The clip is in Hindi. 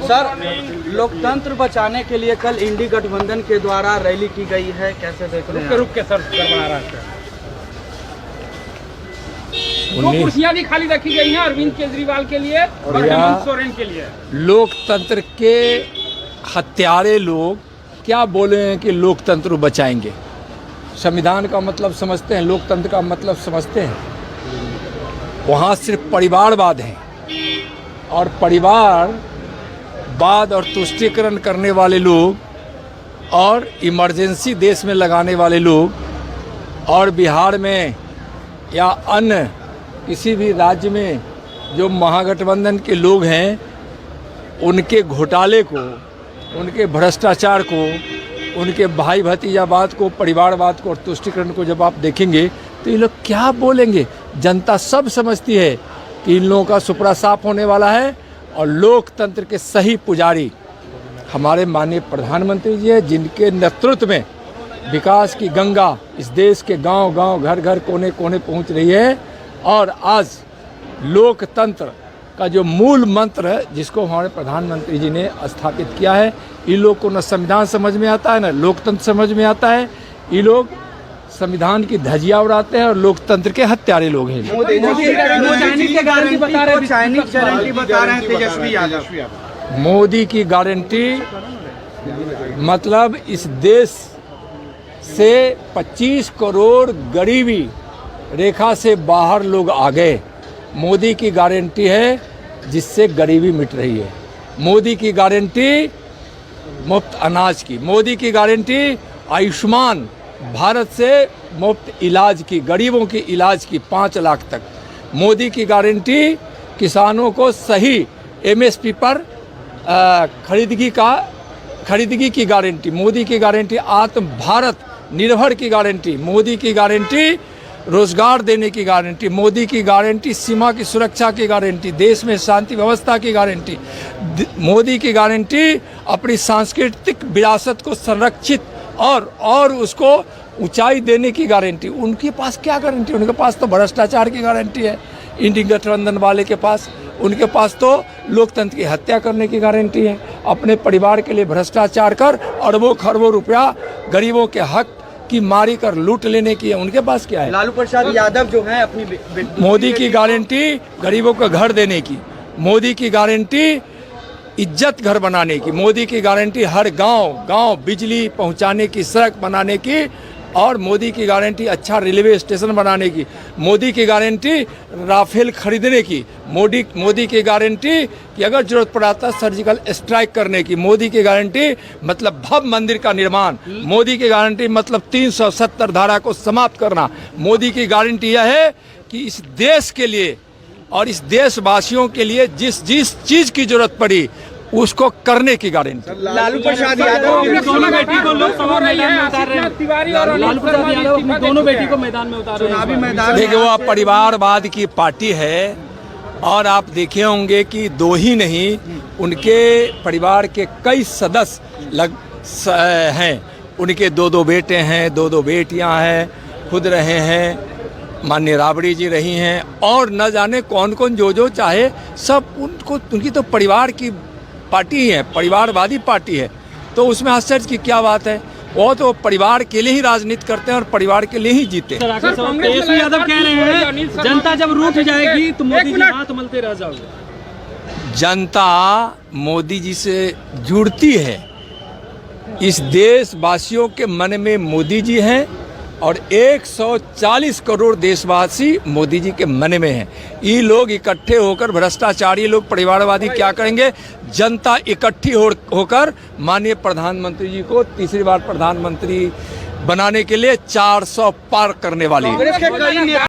सर, लोकतंत्र बचाने के लिए कल इंडी गठबंधन के द्वारा रैली की गई है, कैसे देख रहे हैं? रुक के सर करवा रहा है। दो कुर्सियां भी खाली रखी गई हैं अरविंद केजरीवाल के लिए और हेमंत सोरेन के लिए। लोकतंत्र के हत्यारे लोग क्या बोले हैं कि लोकतंत्र बचाएंगे? संविधान का मतलब समझते हैं, लोकतंत्र का मतलब समझते हैं? वहाँ सिर्फ परिवारवाद है और परिवारवाद और तुष्टीकरण करने वाले लोग और इमरजेंसी देश में लगाने वाले लोग और बिहार में या अन्य किसी भी राज्य में जो महागठबंधन के लोग हैं उनके घोटाले को, उनके भ्रष्टाचार को, उनके भाई भतीजावाद को, परिवारवाद को और तुष्टीकरण को जब आप देखेंगे तो ये लोग क्या बोलेंगे? जनता सब समझती है कि इन लोगों का सुपड़ा साफ होने वाला है और लोकतंत्र के सही पुजारी हमारे माननीय प्रधानमंत्री जी हैं, जिनके नेतृत्व में विकास की गंगा इस देश के गांव-गांव, घर-घर, कोने-कोने पहुंच रही है। और आज लोकतंत्र का जो मूल मंत्र है जिसको हमारे प्रधानमंत्री जी ने स्थापित किया है, इन लोग को न संविधान समझ में आता है न लोकतंत्र समझ में आता है। ये लोग संविधान की धज्जियां उड़ाते हैं और लोकतंत्र के हत्यारे लोग हैं। मोदी की गारंटी बता रहे हैं तेजस्वी यादव। मोदी की गारंटी मतलब इस देश से 25 करोड़ गरीबी रेखा से बाहर लोग आ गए। मोदी की गारंटी है जिससे गरीबी मिट रही है। मोदी की गारंटी मुफ्त अनाज की, मोदी की गारंटी आयुष्मान भारत से मुफ्त इलाज की, गरीबों की इलाज की 5 लाख तक। मोदी की गारंटी किसानों को सही MSP पर खरीदगी की गारंटी। मोदी की गारंटी आत्म भारत निर्भर की गारंटी। मोदी की गारंटी रोजगार देने की गारंटी। मोदी की गारंटी सीमा की सुरक्षा की गारंटी, देश में शांति व्यवस्था की गारंटी। मोदी की गारंटी अपनी सांस्कृतिक विरासत को संरक्षित और उसको ऊंचाई देने की गारंटी। उनके पास क्या गारंटी? उनके पास तो भ्रष्टाचार की गारंटी है इंडी गठबंधन वाले के पास। उनके पास तो लोकतंत्र की हत्या करने की गारंटी है। अपने परिवार के लिए भ्रष्टाचार कर अरबों खरबों रुपया गरीबों के हक की मारी कर लूट लेने की है। उनके पास क्या है? लालू प्रसाद यादव जो हैं अपनी मोदी की गारंटी गरीबों को घर देने की। मोदी की गारंटी इज्जत घर बनाने की। मोदी की गारंटी हर गांव बिजली पहुंचाने की, सड़क बनाने की। और मोदी की गारंटी अच्छा रेलवे स्टेशन बनाने की। मोदी की गारंटी राफेल खरीदने की। मोदी की गारंटी कि अगर जरूरत पड़ा था सर्जिकल स्ट्राइक करने की। मोदी की गारंटी मतलब भव्य मंदिर का निर्माण। मोदी की गारंटी मतलब 370 धारा को समाप्त करना। मोदी की गारंटी यह है कि इस देश के लिए और इस देशवासियों के लिए जिस चीज की जरूरत पड़ी उसको करने की गारंटी। लालू प्रसाद यादव दोनों बेटी को लोकसभा मैदान में उतार रहे हैं। तिवारी और लालू प्रसाद यादव अपनी दोनों बेटी को मैदान में उतार रहे हैं। चुनावी मैदान देखिए, वो परिवारवाद की पार्टी है और आप देखे होंगे कि 2 ही नहीं, उनके परिवार के कई सदस्य हैं। उनके 2-2 बेटे हैं, 2-2 बेटियां हैं, खुद रहे हैं, माननीय राबड़ी जी रही हैं और न जाने कौन कौन जो चाहे सब उनकी तो परिवार की पार्टी है, परिवारवादी पार्टी है। तो उसमें आश्चर्य की क्या बात है? वो तो परिवार के लिए ही राजनीति करते हैं और परिवार के लिए ही जीते। तेजस्वी यादव कह रहे हैं जनता जब रूठ जाएगी तो मोदी जी हाथ मलते रह जाओगे। जनता मोदी जी से जुड़ती है। इस देशवासियों के मन में मोदी जी हैं और 140 करोड़ देशवासी मोदी जी के मन में हैं। ये लोग इकट्ठे होकर, भ्रष्टाचारी लोग, परिवारवादी क्या करेंगे? जनता इकट्ठी होकर माननीय प्रधानमंत्री जी को तीसरी बार प्रधानमंत्री बनाने के लिए 400 पार करने वाली है।